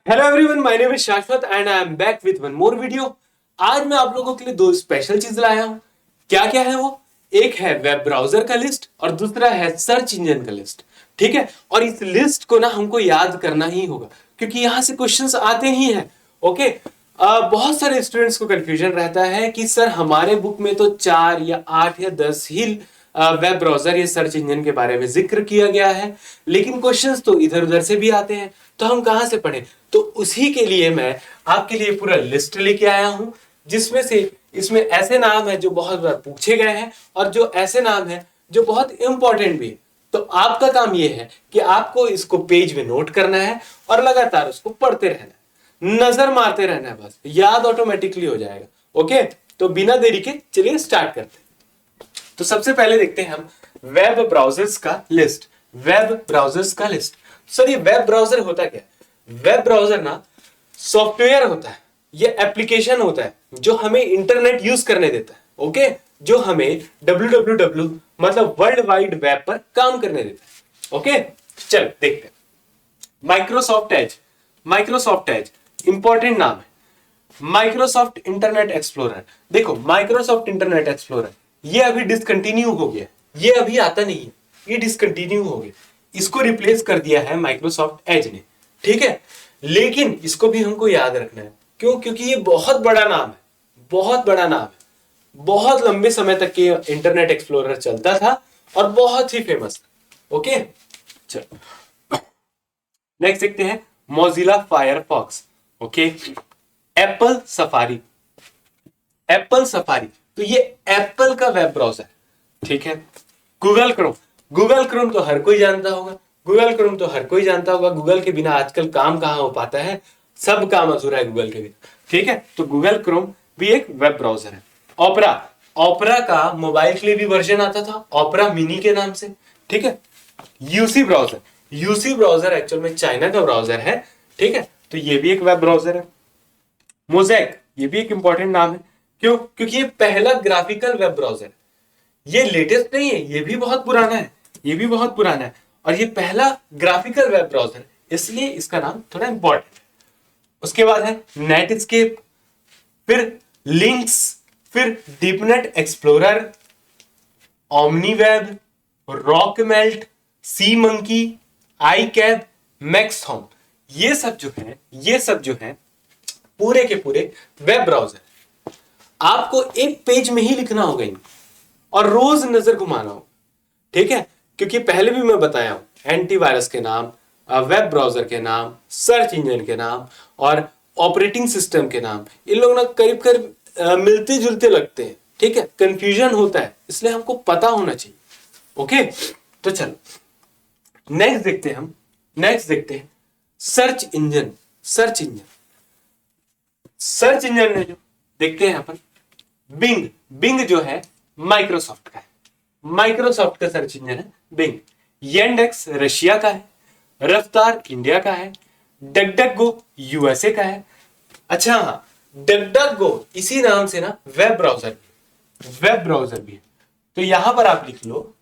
Hello everyone, my name is Shashwat and I am back with one more video. आज मैं आप लोगों के लिए दो स्पेशल चीज लाया हूं। क्या क्या है वो? एक है वेब ब्राउजर का लिस्ट और दूसरा है सर्च इंजन का लिस्ट। ठीक है, और इस लिस्ट को ना हमको याद करना ही होगा क्योंकि यहां से क्वेश्चंस आते ही हैं। ओके। बहुत सारे स्टूडेंट्स को कंफ्यूजन रहता है कि सर हमारे बुक में तो 4 या 8 या 10 ही वेब ब्राउजर या सर्च इंजन के बारे में जिक्र किया गया है, लेकिन क्वेश्चंस तो इधर उधर से भी आते हैं, तो हम कहां से पढ़ें? तो उसी के लिए मैं आपके लिए पूरा लिस्ट लेके आया हूं, जिसमें से इसमें ऐसे नाम है जो बहुत बार पूछे गए हैं और जो ऐसे नाम है जो बहुत इंपॉर्टेंट भी है। तो आपका काम यह है कि आपको इसको पेज में नोट करना है और लगातार उसको पढ़ते रहना है, नजर मारते रहना है, बस याद ऑटोमेटिकली हो जाएगा। ओके, तो बिना देरी के चलिए स्टार्ट करते हैं। तो सबसे पहले देखते हैं हम वेब ब्राउजर्स का लिस्ट। वेब ब्राउजर्स का लिस्ट। सर ये वेब ब्राउजर होता क्या है? वेब ब्राउजर ना सॉफ्टवेयर होता है, ये एप्लीकेशन होता है जो हमें इंटरनेट यूज करने देता है। ओके, जो हमें www मतलब वर्ल्ड वाइड वेब पर काम करने देता है। ओके, चल देखते हैं। Microsoft Edge. Microsoft Edge important नाम है। Microsoft internet explorer. देखो, माइक्रोसॉफ्ट इंटरनेट एक्सप्लोरर ये अभी डिसकंटिन्यू हो गया, ये अभी आता नहीं है, ये डिसकंटिन्यू हो गया। इसको रिप्लेस कर दिया है माइक्रोसॉफ्ट एज ने। ठीक है, लेकिन इसको भी हमको याद रखना है। क्यों? क्योंकि ये बहुत बड़ा नाम है, बहुत बड़ा नाम है। बहुत लंबे समय तक ये इंटरनेट एक्सप्लोरर चलता था और बहुत ही फेमस था। ओके, चलो नेक्स्ट देखते हैं Mozilla Firefox. Okay, Apple safari. Apple safari, तो ये एप्पल का वेब ब्राउजर। ठीक है, गूगल क्रोम। गूगल क्रोम तो हर कोई जानता होगा, गूगल क्रोम तो हर कोई जानता होगा। गूगल के बिना आजकल काम कहां हो पाता है, सब काम अधूरा है गूगल के बिना। ठीक है, तो गूगल क्रोम भी एक वेब ब्राउजर है। ओपरा। ओपरा का मोबाइल के लिए भी वर्जन आता था, ओपरा मिनी के नाम से। ठीक है, UC browser. UC browser actual में चाइना का ब्राउजर है। ठीक है, तो ये भी एक वेब ब्राउजर है। मोज़ेक, ये भी एक इंपॉर्टेंट नाम है। क्यों? क्योंकि ये पहला ग्राफिकल वेब ब्राउजर है। ये लेटेस्ट नहीं है, ये भी बहुत पुराना है, ये भी बहुत पुराना है, और ये पहला ग्राफिकल वेब ब्राउजर है, इसलिए इसका नाम थोड़ा इंपॉर्टेंट है। उसके बाद है नेटस्केप, फिर लिंक्स, फिर Deepnet Explorer, OmniWeb, RockMelt, SeaMonkey, iCab, Maxthon. ये सब जो है, ये सब जो है पूरे के पूरे वेब ब्राउजर। आपको एक पेज में ही लिखना होगा इनको और रोज नजर घुमाना होगा। ठीक है, क्योंकि पहले भी मैं बताया हूं, एंटीवायरस के नाम, वेब ब्राउजर के नाम, सर्च इंजन के नाम और ऑपरेटिंग सिस्टम के नाम, इन लोग ना करीब करीब मिलते जुलते लगते हैं। ठीक है, कंफ्यूजन होता है, इसलिए हमको पता होना चाहिए। ओके, तो चलो नेक्स्ट देखते हैं हम। नेक्स्ट देखते हैं search engine. Search engine, search engine में जो देखते हैं अपन, बिंग। बिंग जो है माइक्रोसॉफ्ट का है, माइक्रोसॉफ्ट का सर्च इंजन है बिंग। येंडेक्स रशिया का है, रफ्तार इंडिया का है, डक गो यूएसए का है। अच्छा हाँ, डक गो इसी नाम से ना वेब ब्राउजर, वेब ब्राउजर भी है। तो यहां पर आप लिख लो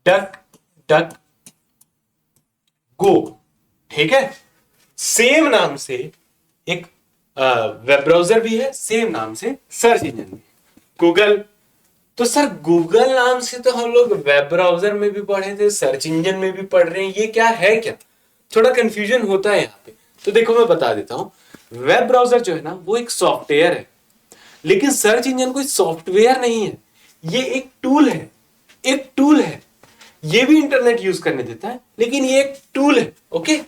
डक डक गो। ठीक है, सेम नाम से एक वेब ब्राउजर भी है, सेम नाम से सर्च इंजन भी। गूगल, तो सर गूगल नाम से तो हम लोग वेब ब्राउजर में भी पढ़े थे, सर्च इंजन में भी पढ़ रहे हैं, ये क्या है? क्या थोड़ा कंफ्यूजन होता है यहाँ पे। तो देखो मैं बता देता हूँ, वेब ब्राउजर जो है ना वो एक सॉफ्टवेयर है, लेकिन सर्च इंजन कोई सॉफ्टवेयर नहीं है, ये एक टूल है। एक टूल है, ये भी इंटरनेट यूज करने देता है, लेकिन ये एक टूल है। ओके,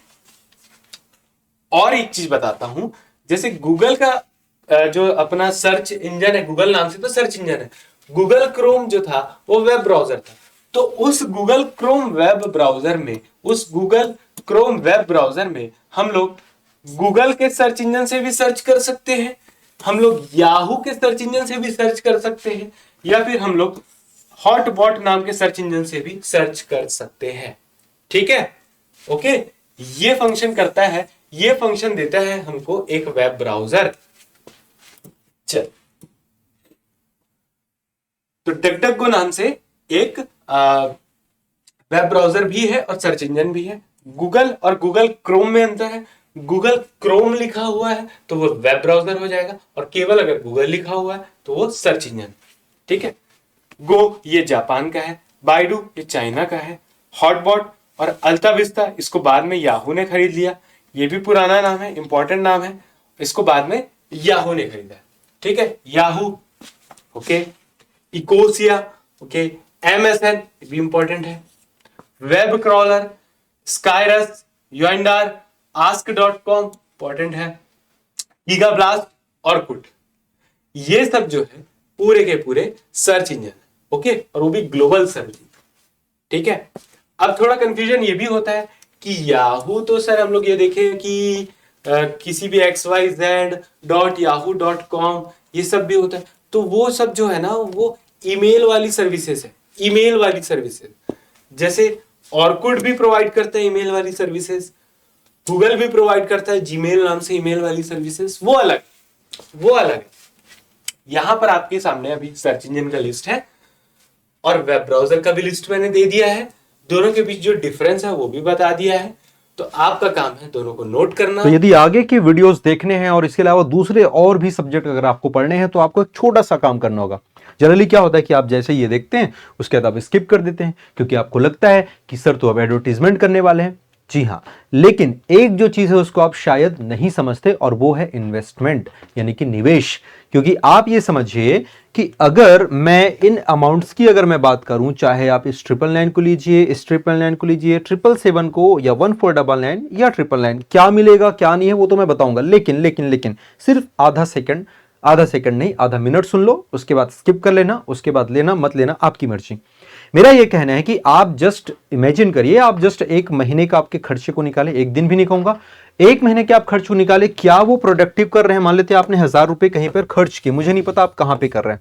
और एक चीज बताता हूं, जैसे गूगल का जो अपना सर्च इंजन है, गूगल नाम से तो सर्च इंजन है। गूगल क्रोम जो था वो वेब ब्राउजर था, तो उस गूगल क्रोम वेब ब्राउजर में, उस गूगल क्रोम वेब ब्राउजर में हम लोग गूगल के सर्च इंजन से भी सर्च कर सकते हैं, हम लोग याहू के सर्च इंजन से भी सर्च कर सकते हैं, या फिर हम लोग हॉटबॉट नाम के सर्च इंजन से भी सर्च कर सकते हैं। ठीक है, ओके, ये फंक्शन करता है, ये फंक्शन देता है हमको एक वेब ब्राउजर। चल, तो डकडकगो नाम से एक वेब ब्राउजर भी है और सर्च इंजन भी है, गूगल और गूगल क्रोम में अंतर है। गूगल क्रोम लिखा हुआ है तो वो वेब ब्राउजर हो जाएगा, और केवल अगर गूगल लिखा हुआ है तो वो सर्च इंजन। ठीक है। गो ये जापान का है, बाइडू ये चाइना का है, हॉटबॉट और अल्ता विस्ता इसको बाद में याहू ने खरीद लिया। ये भी पुराना नाम है, इंपॉर्टेंट नाम है, इसको बाद में याहू ने खरीदा। ठीक है, याहू। ओके, इकोसिया, ओके, एमएसएन भी इंपॉर्टेंट है, वेब क्रॉलर, स्काइरस, योइंडार, आस्क.com इंपॉर्टेंट है, गीगा ब्लास्ट, ऑर्कुट। ये सब जो है पूरे के पूरे सर्च इंजन है। ओके, और वो भी ग्लोबल सर्च इंजन। ठीक है। अब थोड़ा कंफ्यूजन ये भी होता है कि याहू तो सर हम लोग ये देखें कि किसी भी xyz.yahoo.com ये सब भी होता है, तो वो सब जो है ना वो ईमेल वाली सर्विसेज है, ईमेल वाली सर्विसेज। जैसे ऑर्कुट भी प्रोवाइड करता है ईमेल वाली सर्विसेज, गूगल भी प्रोवाइड करता है जीमेल नाम से ईमेल वाली सर्विसेज, वो अलग है। यहां पर आपके सामने अभी सर्च इंजन का लिस्ट है और वेब ब्राउजर का भी लिस्ट मैंने दे दिया है। दोनों के बीच जो डिफरेंस है वो भी बता दिया है। तो आपका काम है दोनों को नोट करना। तो यदि आगे के वीडियोस देखने हैं और इसके अलावा दूसरे और भी सब्जेक्ट अगर आपको पढ़ने हैं तो आपको एक छोटा सा काम करना होगा। जनरली क्या होता है कि आप जैसे ये देखते हैं उसके बाद आप स्किप कर देते हैं क्योंकि आपको लगता है कि सर तो अब एडवर्टीजमेंट करने वाले हैं। जी हां, लेकिन एक जो चीज है उसको आप शायद नहीं समझते और वो है इन्वेस्टमेंट यानी कि निवेश। क्योंकि आप ये समझिए कि अगर मैं इन अमाउंट्स की अगर मैं बात करूं, चाहे आप इस 999 को लीजिए, इस 999 को लीजिए, 777 को या 1499 या 999, क्या मिलेगा क्या नहीं है वो तो मैं बताऊंगा। लेकिन सिर्फ आधा सेकंड नहीं, आधा मिनट सुन लो, उसके बाद स्किप कर लेना, उसके बाद लेना मत लेना आपकी मर्जी। मेरा यह कहना है कि आप जस्ट इमेजिन करिए, आप जस्ट एक महीने का आपके खर्चे को निकालें, एक दिन भी नहीं कहूंगा, एक महीने के आप खर्च को निकाले, क्या वो प्रोडक्टिव कर रहे हैं। मान लेते हैं आपने 1000 रुपए कहीं पर खर्च किए, मुझे नहीं पता आप कहां पे कर रहे हैं,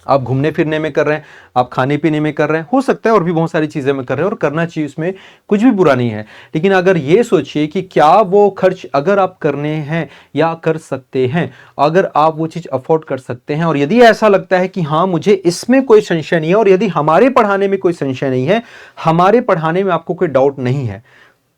आप घूमने फिरने में कर रहे हैं, आप खाने पीने में कर रहे हैं, हो सकता है और भी बहुत सारी चीजें में कर रहे हैं और करना चाहिए, उसमें कुछ भी बुरा नहीं है। लेकिन अगर ये सोचिए कि क्या वो खर्च अगर आप करने हैं या कर सकते हैं, अगर आप वो चीज अफोर्ड कर सकते हैं, और यदि ऐसा लगता है कि हाँ मुझे इसमें कोई संशय नहीं है, और यदि हमारे पढ़ाने में कोई संशय नहीं है, हमारे पढ़ाने में आपको कोई डाउट नहीं है,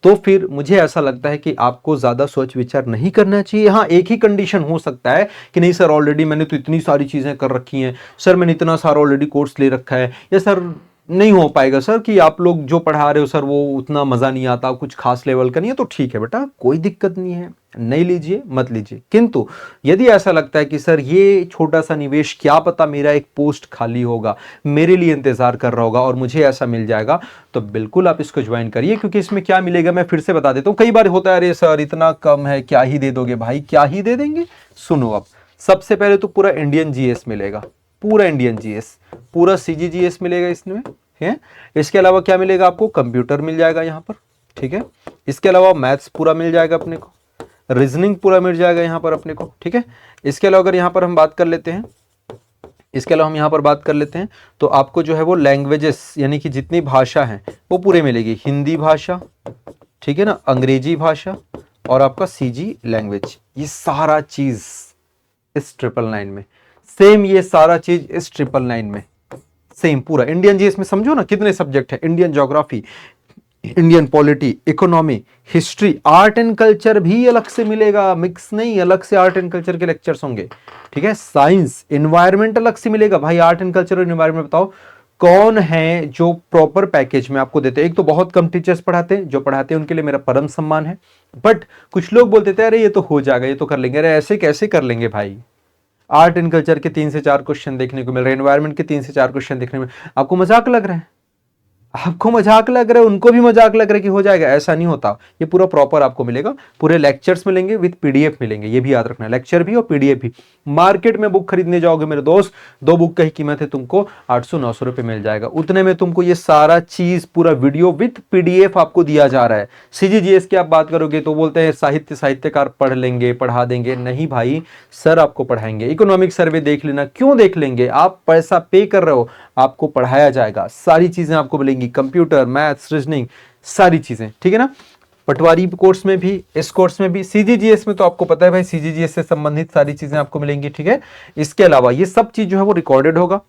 तो फिर मुझे ऐसा लगता है कि आपको ज्यादा सोच विचार नहीं करना चाहिए। हाँ, एक ही कंडीशन हो सकता है कि नहीं सर ऑलरेडी मैंने तो इतनी सारी चीजें कर रखी हैं, सर मैंने इतना सारा ऑलरेडी कोर्स ले रखा है, या सर नहीं हो पाएगा सर कि आप लोग जो पढ़ा रहे हो सर वो उतना मजा नहीं आता, कुछ खास लेवल का नहीं है, तो ठीक है बेटा कोई दिक्कत नहीं है, नहीं लीजिए मत लीजिए। किंतु यदि ऐसा लगता है कि सर ये छोटा सा निवेश, क्या पता मेरा एक पोस्ट खाली होगा, मेरे लिए इंतजार कर रहा होगा और मुझे ऐसा मिल जाएगा, तो बिल्कुल आप इसको ज्वाइन करिए। क्योंकि इसमें क्या मिलेगा मैं फिर से बता देता हूं, कई बार होता है अरे सर इतना कम है क्या ही दे दोगे। भाई क्या ही दे देंगे, सुनो अब सबसे पहले तो पूरा इंडियन जीएस मिलेगा, पूरा इंडियन जीएस, पूरा सीजीजीएस मिलेगा इसमें है। इसके अलावा क्या मिलेगा आपको, कंप्यूटर मिल जाएगा यहाँ पर, ठीक है। इसके अलावा मैथ्स पूरा मिल जाएगा अपने को, रीजनिंग पूरा मिल जाएगा यहाँ पर अपने को, ठीक है। इसके अलावा अगर यहाँ पर हम बात कर लेते हैं, इसके अलावा हम यहाँ पर बात कर लेते हैं तो आपको जो है वो लैंग्वेजेस यानी कि जितनी भाषा है वो पूरे मिलेगी, हिंदी भाषा, ठीक है ना, अंग्रेजी भाषा और आपका सीजी लैंग्वेज, ये सारा चीज इस 999 में सेम, ये सारा चीज इस 999 में सेम पूरा। इंडियन जीएस में समझो ना कितने सब्जेक्ट है, Indian geography, Indian polity, economy, history, art and culture भी अलग से मिलेगा, मिक्स नहीं, अलग से आर्ट एंड कल्चर के लेक्चर्स होंगे, ठीक है। साइंस, एनवायरमेंट अलग से मिलेगा। भाई आर्ट एंड कल्चर और एनवायरमेंट बताओ कौन है जो प्रॉपर पैकेज में आपको देते हैं। एक तो बहुत कम टीचर्स पढ़ाते हैं, जो पढ़ाते हैं उनके लिए मेरा परम सम्मान है, बट कुछ लोग बोलते थे अरे ये तो हो जाएगा, ये तो कर लेंगे। अरे ऐसे कैसे कर लेंगे भाई, आर्ट एंड कल्चर के 3 से 4 क्वेश्चन देखने को मिल रहे हैं, एनवायरमेंट के 3 से 4 क्वेश्चन देखने में, आपको मजाक लग रहा है, आपको मजाक लग रहा है, उनको भी मजाक लग रहा है कि हो जाएगा, ऐसा नहीं होता। ये पूरा प्रॉपर आपको मिलेगा, पूरे लेक्चर्स मिलेंगे विद पीडीएफ मिलेंगे, ये भी याद रखना, लेक्चर भी और पीडीएफ भी। मार्केट में बुक खरीदने जाओगे मेरे दोस्त, 2 बुक का ही कीमत है तुमको 800-900 रुपए मिल जाएगा, उतने में तुमको ये सारा चीज पूरा वीडियो विद पीडीएफ आपको दिया जा रहा है। सीजीजीएस की आप बात करोगे तो बोलते हैं साहित्यकार पढ़ लेंगे, पढ़ा देंगे, नहीं भाई सर आपको पढ़ाएंगे। इकोनॉमिक सर्वे देख लेना, क्यों देख लेंगे, आप पैसा पे कर रहे हो, आपको पढ़ाया जाएगा, सारी चीजें आपको मिलेंगी, कंप्यूटर, मैथ्स, रीजनिंग, सारी चीजें, ठीक है ना। पटवारी कोर्स में भी, इस कोर्स में भी, सीजीजीएस में तो आपको पता है भाई सीजीजीएस से संबंधित सारी चीजें आपको मिलेंगी, ठीक है। इसके अलावा ये सब चीज जो है वो रिकॉर्डेड होगा,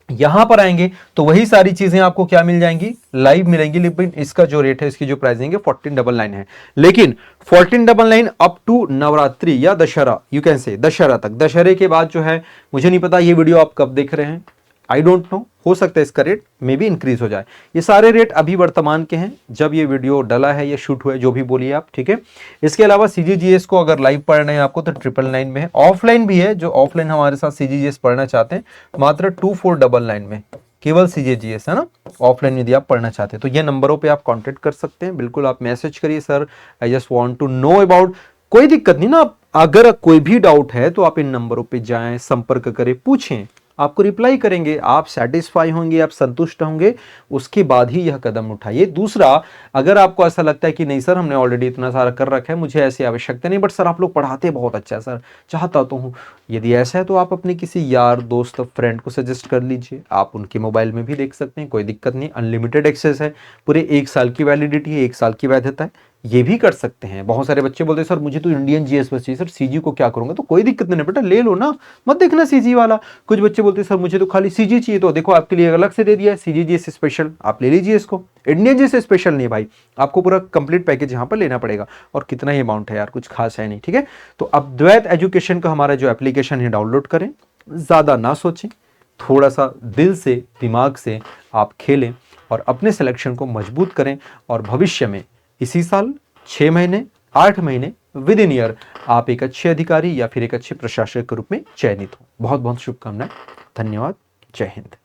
यहां पर आएंगे तो वही सारी चीजें आपको क्या मिल जाएंगी, लाइव मिलेंगी, लेकिन इसका जो रेट है, इसकी जो प्राइसिंग है 1499 है। लेकिन 1499 अप टू नवरात्रि या Dussehra, you can say Dussehra तक, दशहरे के बाद जो है मुझे नहीं पता ये वीडियो आप कब देख रहे हैं, आई डोंट नो, हो सकता है इसका रेट मे भी इंक्रीज हो जाए। ये सारे रेट अभी वर्तमान के हैं, जब ये वीडियो डला है या शूट हुआ है, जो भी बोलिए आप, ठीक है। इसके अलावा सीजीजीएस को अगर लाइव पढ़ना है आपको तो 999 में है, ऑफलाइन भी है, जो ऑफलाइन हमारे साथ सीजीजीएस पढ़ना चाहते हैं मात्र 2499 में, केवल सीजीजीएस है ना, ऑफलाइन यदि आप पढ़ना चाहते हैं तो ये नंबरों पे आप कांटेक्ट कर सकते हैं, बिल्कुल आप मैसेज करिए, sir I just want to know about, कोई दिक्कत नहीं ना, अगर कोई भी डाउट है तो आप इन नंबरों पे जाएं, संपर्क करें, पूछें, आपको रिप्लाई करेंगे, आप सेटिस्फाई होंगे, आप संतुष्ट होंगे, उसके बाद ही यह कदम उठाइए। दूसरा, अगर आपको ऐसा लगता है कि नहीं सर हमने ऑलरेडी इतना सारा कर रखा है, मुझे ऐसी आवश्यकता नहीं, बट सर आप लोग पढ़ाते बहुत अच्छा है सर, चाहता तो हूँ, यदि ऐसा है तो आप अपने किसी यार दोस्त फ्रेंड को सजेस्ट कर लीजिए, आप उनके मोबाइल में भी देख सकते हैं, कोई दिक्कत नहीं, अनलिमिटेड एक्सेस है, पूरे 1 साल की वैलिडिटी है, 1 साल की वैधता है, ये भी कर सकते हैं। बहुत सारे बच्चे बोलते हैं सर मुझे तो इंडियन जीएस बस चाहिए, सर सीजी को क्या करूंगा, तो कोई दिक्कत नहीं बेटा, ले लो ना, मत देखना सीजी वाला। कुछ बच्चे बोलते हैं सर मुझे तो खाली सीजी चाहिए, तो देखो आपके लिए अलग से दे दिया है सीजी जीएस स्पेशल, आप ले लीजिए इसको, इंडियन जीएस स्पेशल नहीं भाई, आपको पूरा कंप्लीट पैकेज यहाँ पर लेना पड़ेगा, और कितना ही अमाउंट है यार, कुछ खास है नहीं, ठीक है। तो अब द्वैत एजुकेशन का हमारा जो एप्लीकेशन है डाउनलोड करें, ज्यादा ना सोचें, थोड़ा सा दिल से दिमाग से आप खेलें और अपने सिलेक्शन को मजबूत करें, और भविष्य में इसी साल 6 महीने 8 महीने विद इन ईयर आप एक अच्छे अधिकारी या फिर एक अच्छे प्रशासक के रूप में चयनित हो। बहुत बहुत शुभकामनाएं, धन्यवाद, जय हिंद।